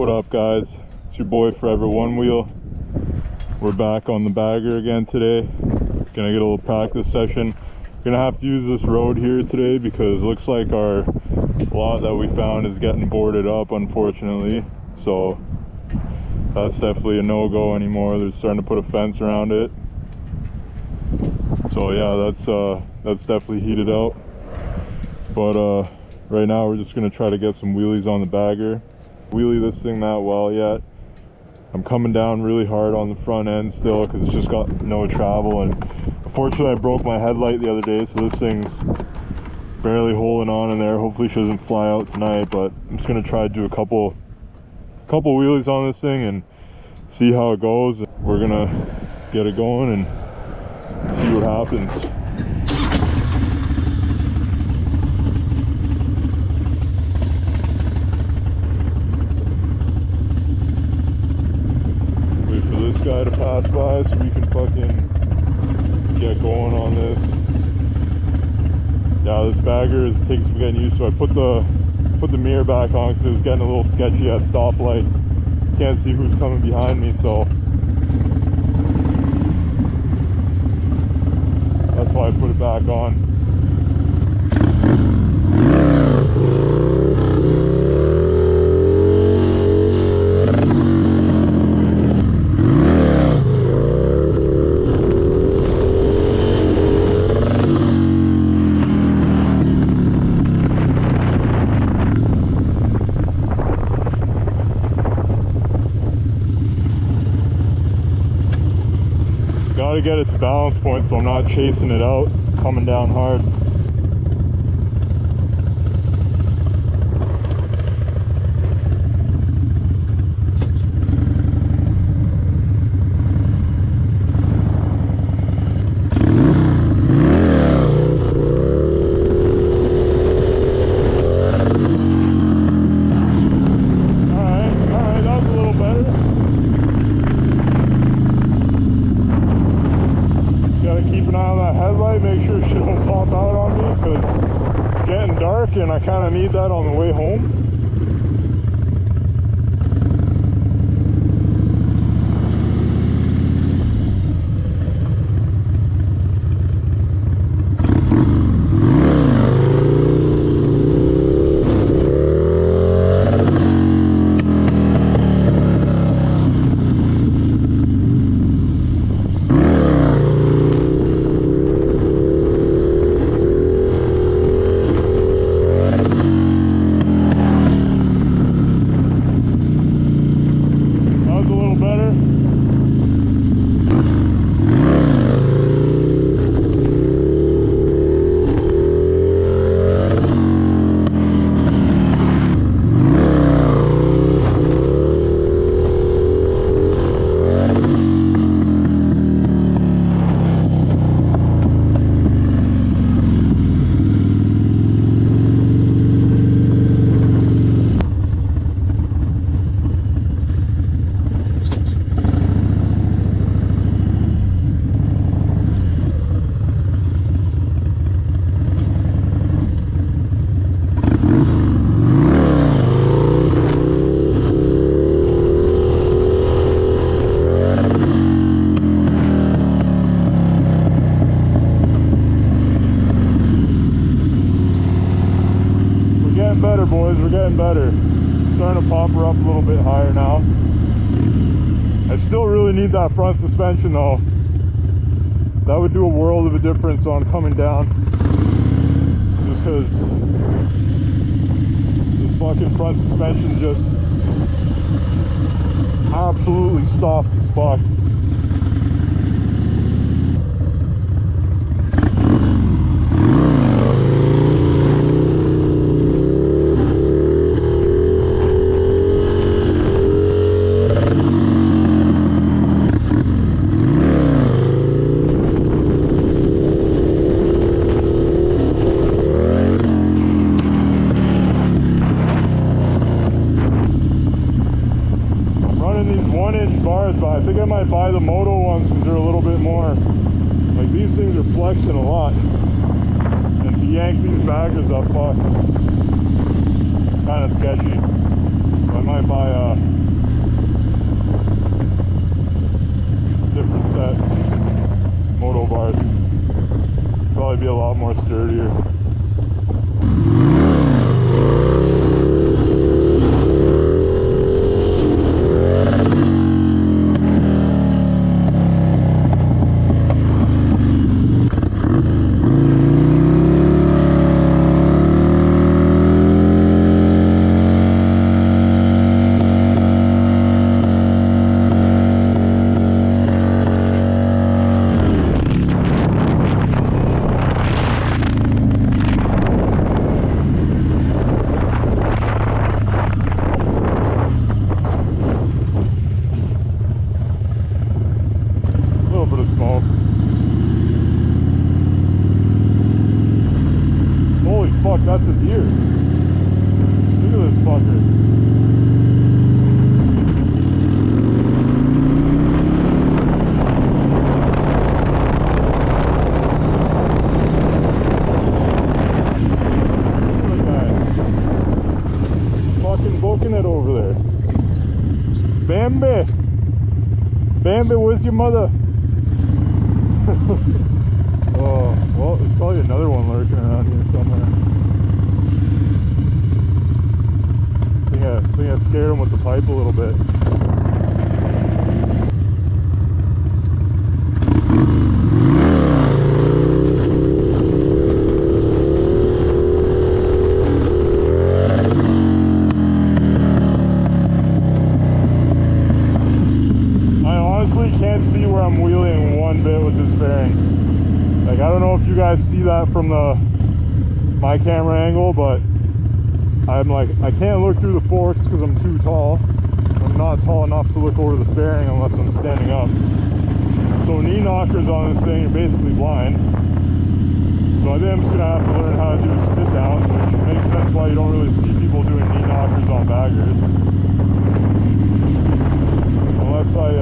What up, guys? It's your boy Forever One Wheel. We're back on the bagger again today. Gonna get a little practice session. Gonna have to use this road here today because it looks like our lot that we found is getting boarded up, unfortunately. So that's definitely a no-go anymore. They're starting to put a fence around it. So yeah, that's definitely heated out. But right now we're just gonna try to get some wheelies on the bagger. Wheelie this thing that well yet. I'm coming down really hard on the front end still because it's just got no travel, and unfortunately I broke my headlight the other day, so this thing's barely holding on in there. Hopefully she doesn't fly out tonight, but I'm just gonna try to do a couple wheelies on this thing and see how it goes. We're gonna get it going and see what happens. Wait for this guy to pass by so we can fucking get going on this. Yeah, this bagger takes some getting used to. I put the mirror back on because it was getting a little sketchy at stoplights. Can't see who's coming behind me, so that's why I put it back on. Gotta get it to balance point so I'm not chasing it out, coming down hard. Alright, that was a little better. Gotta keep an eye on that headlight, make sure she don't pop out on me because it's getting dark and I kind of need that on the way home. Better, boys, we're getting better. Starting to pop her up a little bit higher now. I still really need that front suspension though. That would do a world of a difference on coming down, just because this fucking front suspension just absolutely soft as fuck. But I think I might buy the moto ones because they're a little bit more, like, these things are flexing a lot, and to yank these baggers up, fuck, kind of sketchy. So I might buy a different set. Moto bars. Probably be a lot more sturdier. Holy fuck, that's a deer. Look at this fucker. Look at that guy. Fucking booking it over there. Bambi! Bambi, where's your mother? Oh, well, there's probably another one lurking around here somewhere. I think I scared him with the pipe a little bit. I honestly can't see where I'm wheeling one bit with this fairing. Like, I don't know if you guys see that from my camera angle, but I'm like, I can't look through the forks because I'm too tall. I'm not tall enough to look over the fairing unless I'm standing up. So knee knockers on this thing are basically blind. So I think I'm just gonna have to learn how to do sit downs, which makes sense why you don't really see people doing knee knockers on baggers. Unless I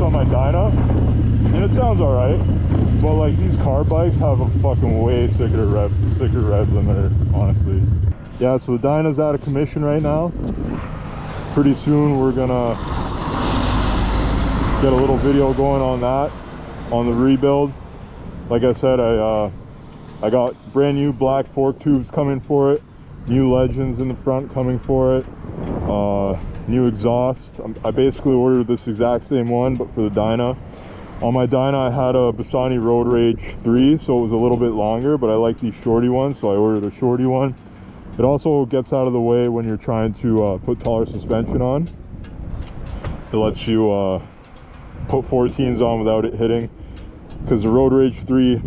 on my Dyna, and it sounds alright, but like these car bikes have a fucking way sicker rev limiter, honestly. Yeah, so the Dyna's out of commission right now. Pretty soon we're gonna get a little video going on that, on the rebuild. Like I said, I got brand new black fork tubes coming for it, new legends in the front coming for it, new exhaust. I basically ordered this exact same one but for the Dyna. On my Dyna I had a Bassani Road Rage 3, so it was a little bit longer, but I like these shorty ones, so I ordered a shorty one. It also gets out of the way when you're trying to put taller suspension on. It lets you put 14s on without it hitting, because the Road Rage 3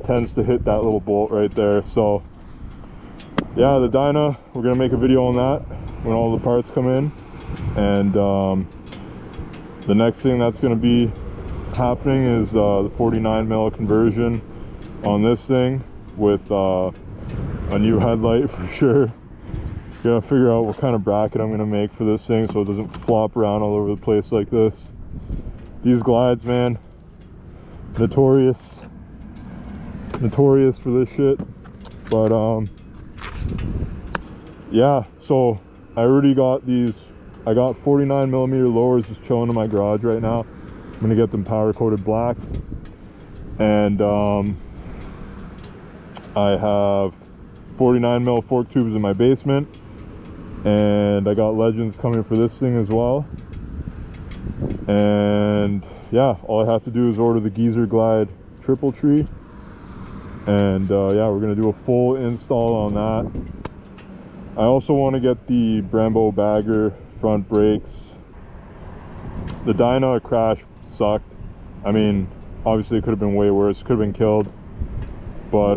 tends to hit that little bolt right there. So yeah, the Dyna, we're gonna make a video on that when all the parts come in. And the next thing that's going to be happening is the 49mm conversion on this thing with a new headlight for sure. Gotta figure out what kind of bracket I'm going to make for this thing so it doesn't flop around all over the place like this. These glides, man, notorious for this shit. But yeah, so I already got these. I got 49mm lowers just chilling in my garage right now. I'm gonna get them powder coated black, and I have 49mm fork tubes in my basement, and I got legends coming for this thing as well. And yeah, all I have to do is order the Geezer Glide triple tree, and yeah, we're gonna do a full install on that. I also want to get the Brembo bagger front brakes. The Dyna crash sucked. I mean, obviously it could have been way worse, could have been killed. But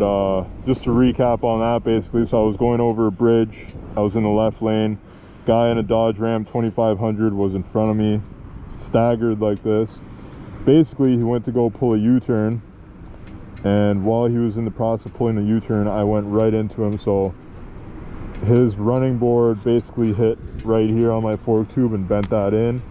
just to recap on that, basically, so I was going over a bridge, I was in the left lane, Guy in a Dodge Ram 2500 was in front of me, staggered like this. Basically, he went to go pull a U-turn, and while he was in the process of pulling the U-turn, I went right into him. So his running board basically hit right here on my fork tube and bent that in.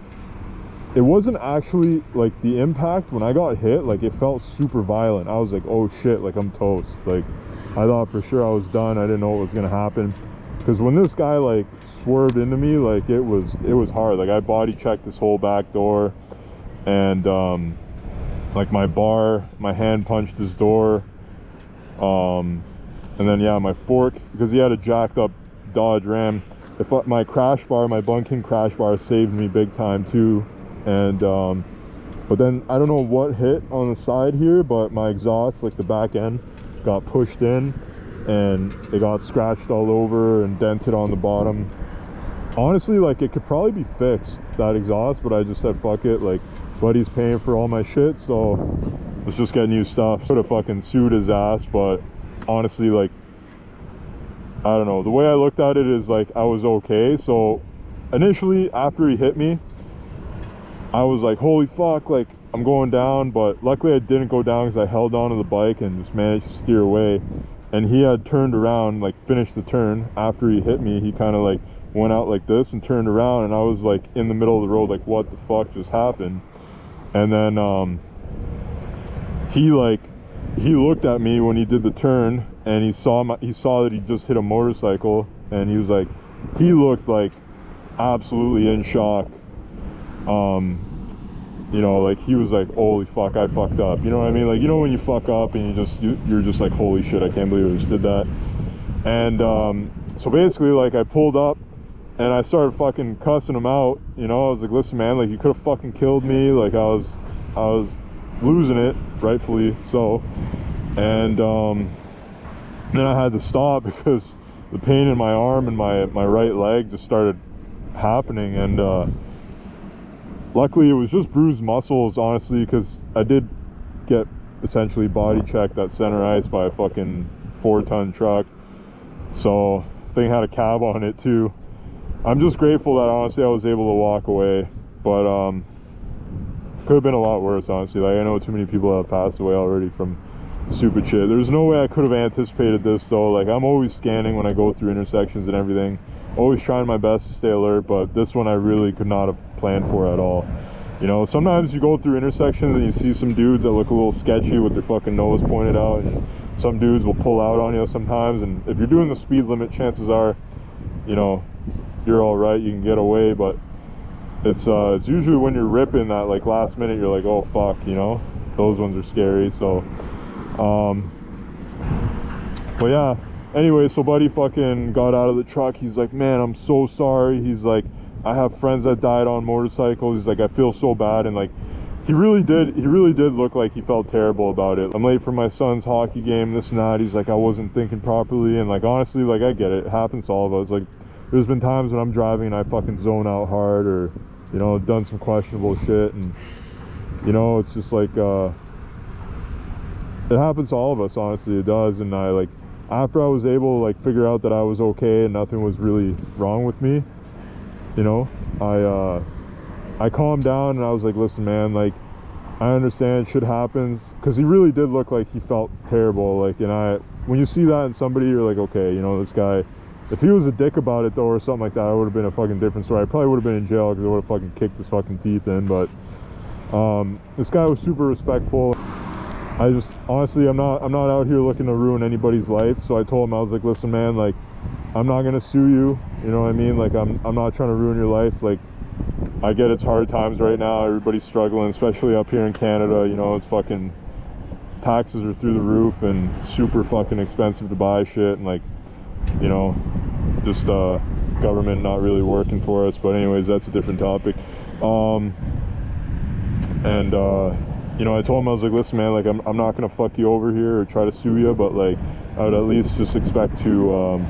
It wasn't actually like the impact when I got hit, like it felt super violent. I was like, oh shit, like I'm toast. Like I thought for sure I was done. I didn't know what was gonna happen, because when this guy like swerved into me, like it was hard. Like I body checked this whole back door, and like my hand punched his door, and then yeah, my fork, because he had a jacked up Dodge Ram. If my crash bar, my bunking crash bar, saved me big time too. And but then I don't know what hit on the side here, but my exhaust, like the back end, got pushed in and it got scratched all over and dented on the bottom. Honestly, like it could probably be fixed, that exhaust, but I just said fuck it. Like buddy's paying for all my shit, so let's just get new stuff. Could have fucking sued his ass, but honestly, like I don't know, the way I looked at it is like I was okay. So initially after he hit me, I was like, holy fuck, like I'm going down, but luckily I didn't go down because I held onto the bike and just managed to steer away. And he had turned around, like finished the turn after he hit me. He kind of like went out like this and turned around, and I was like in the middle of the road, like what the fuck just happened? And then he looked at me when he did the turn, and he saw that he just hit a motorcycle, and he was like, he looked like absolutely in shock. You know, like he was like, holy fuck, I fucked up, you know what I mean? Like, you know when you fuck up and you're just like, holy shit, I can't believe I just did that. And so basically, like I pulled up and I started fucking cussing him out, you know. I was like, listen man, like you could have fucking killed me. Like I was losing it, rightfully so. And then I had to stop because the pain in my arm and my right leg just started happening. And luckily it was just bruised muscles, honestly, because I did get essentially body checked at center ice by a fucking 4-ton truck. So thing had a cab on it too. I'm just grateful that honestly I was able to walk away, but could have been a lot worse, honestly. Like I know too many people have passed away already from stupid shit. There's no way I could have anticipated this though. Like I'm always scanning when I go through intersections and everything, always trying my best to stay alert, but this one I really could not have planned for at all. You know, sometimes you go through intersections and you see some dudes that look a little sketchy with their fucking nose pointed out, and some dudes will pull out on you sometimes, and if you're doing the speed limit, chances are, you know, you're all right, you can get away. But it's usually when you're ripping that like last minute, you're like, oh fuck, you know, those ones are scary. So but yeah, anyway, so buddy fucking got out of the truck. He's like, man, I'm so sorry. He's like, I have friends that died on motorcycles. He's like, I feel so bad. And like he really did look like he felt terrible about it. I'm late for my son's hockey game, this and that. He's like, I wasn't thinking properly. And like honestly, like I get it, it happens to all of us. Like there's been times when I'm driving and I fucking zone out hard, or you know, done some questionable shit, and you know, it's just like it happens to all of us, honestly, it does. And I like, after I was able to like figure out that I was okay and nothing was really wrong with me, you know, I calmed down and I was like, listen man, like I understand shit happens, because he really did look like he felt terrible. Like, and when you see that in somebody, you're like, okay, you know, this guy, if he was a dick about it though or something like that, I would have been a fucking different story. I probably would have been in jail because I would have fucking kicked his fucking teeth in. But this guy was super respectful. I just honestly, I'm not out here looking to ruin anybody's life. So I told him, I was like, listen man, like I'm not gonna sue you, you know what I mean? Like I'm not trying to ruin your life. Like I get it's hard times right now, everybody's struggling, especially up here in Canada. You know, it's fucking, taxes are through the roof and super fucking expensive to buy shit, and like, you know, just government not really working for us. But anyways, that's a different topic. You know, I told him, I was like, listen man, like I'm not gonna fuck you over here or try to sue you, but like I would at least just expect to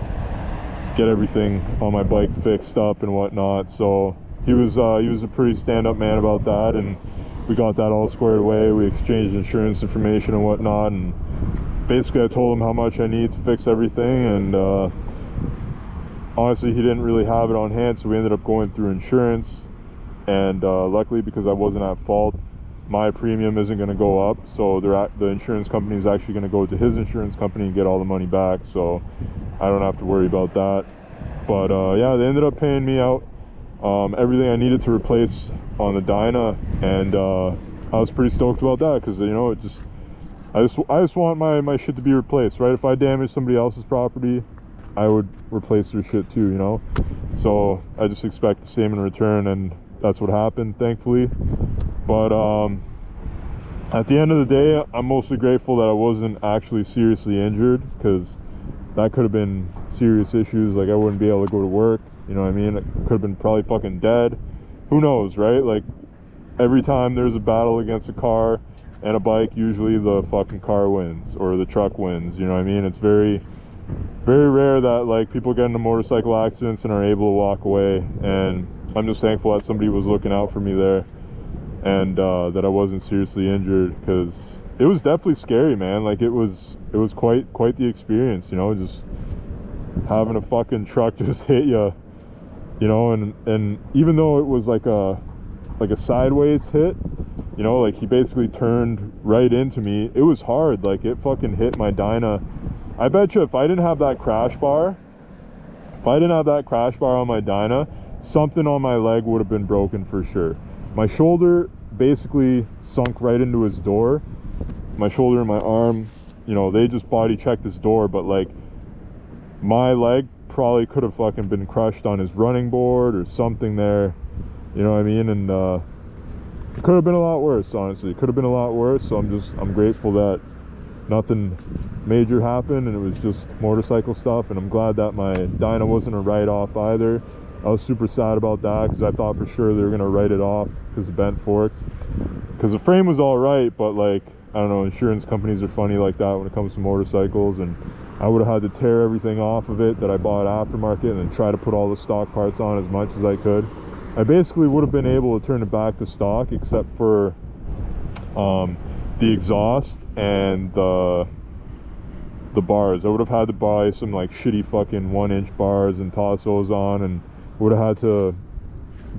get everything on my bike fixed up and whatnot. So he was a pretty stand-up man about that, and we got that all squared away. We exchanged insurance information and whatnot, and basically I told him how much I need to fix everything, and honestly, he didn't really have it on hand, so we ended up going through insurance. And luckily, because I wasn't at fault, my premium isn't going to go up, so the insurance company is actually going to go to his insurance company and get all the money back, so I don't have to worry about that. But yeah, they ended up paying me out everything I needed to replace on the Dyna, and I was pretty stoked about that, because, you know, I just want my shit to be replaced, right? If I damage somebody else's property, I would replace their shit too, you know? So I just expect the same in return, and that's what happened, thankfully. But at the end of the day, I'm mostly grateful that I wasn't actually seriously injured, because that could have been serious issues. Like, I wouldn't be able to go to work, you know what I mean? I could have been probably fucking dead. Who knows, right? Like, every time there's a battle against a car and a bike, usually the fucking car wins, or the truck wins, you know what I mean? It's very, very rare that, like, people get into motorcycle accidents and are able to walk away, and I'm just thankful that somebody was looking out for me there, and that I wasn't seriously injured, because it was definitely scary, man. Like, it was quite the experience, you know, just having a fucking truck just hit you, you know, and even though it was like a sideways hit, you know, like, he basically turned right into me. It was hard. Like, it fucking hit my Dyna. I bet you if I didn't have that crash bar on my Dyna, something on my leg would have been broken for sure. My shoulder basically sunk right into his door. My shoulder and my arm, you know, they just body checked his door, but, like, my leg probably could have fucking been crushed on his running board or something there, you know what I mean? And it could have been a lot worse, honestly. It could have been a lot worse, so I'm grateful that nothing major happened, and it was just motorcycle stuff. And I'm glad that my Dyna wasn't a write-off either. I was super sad about that, because I thought for sure they were gonna write it off because of bent forks, because the frame was all right, but, like, I don't know, insurance companies are funny like that when it comes to motorcycles, and I would have had to tear everything off of it that I bought aftermarket and then try to put all the stock parts on as much as I could. I basically would have been able to turn it back to stock, except for the exhaust and the bars. I would have had to buy some, like, shitty fucking 1-inch bars and toss those on, and would have had to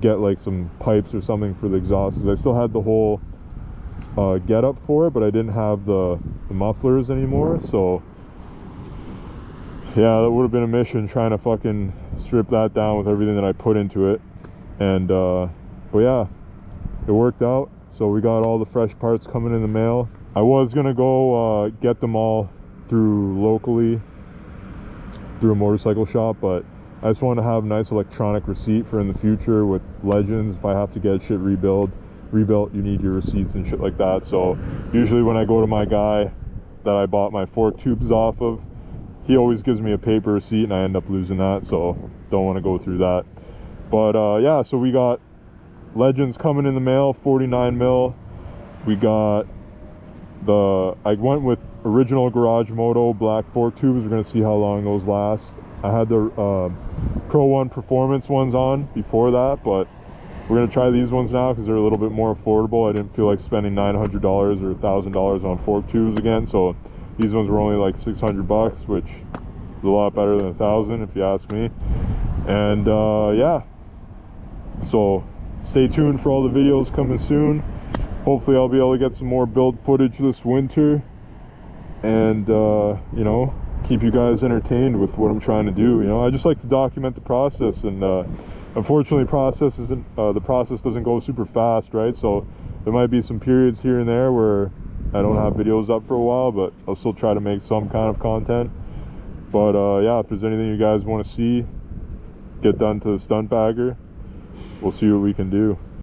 get, like, some pipes or something for the exhaust, because I still had the whole get up for it, but I didn't have the mufflers anymore. So yeah, that would have been a mission, trying to fucking strip that down with everything that I put into it. And but yeah, it worked out. So we got all the fresh parts coming in the mail. I was gonna go get them all locally through a motorcycle shop, but I just want to have a nice electronic receipt for in the future with Legends. If I have to get shit rebuilt, you need your receipts and shit like that. So usually when I go to my guy that I bought my fork tubes off of, he always gives me a paper receipt, and I end up losing that, so don't want to go through that. But yeah, so we got Legends coming in the mail, 49 mil. We got I went with original Garage Moto black fork tubes. We're gonna see how long those last. I had the Pro One Performance ones on before that, but we're gonna try these ones now because they're a little bit more affordable. I didn't feel like spending $900 or $1,000 on fork tubes again, so these ones were only like 600 bucks, which is a lot better than 1,000 if you ask me. And yeah, so stay tuned for all the videos coming soon. Hopefully I'll be able to get some more build footage this winter, and you know, keep you guys entertained with what I'm trying to do. You know, I just like to document the process, and unfortunately the process doesn't go super fast, right? So there might be some periods here and there where I don't have videos up for a while, but I'll still try to make some kind of content. But yeah, if there's anything you guys want to see get done to the stunt bagger, we'll see what we can do.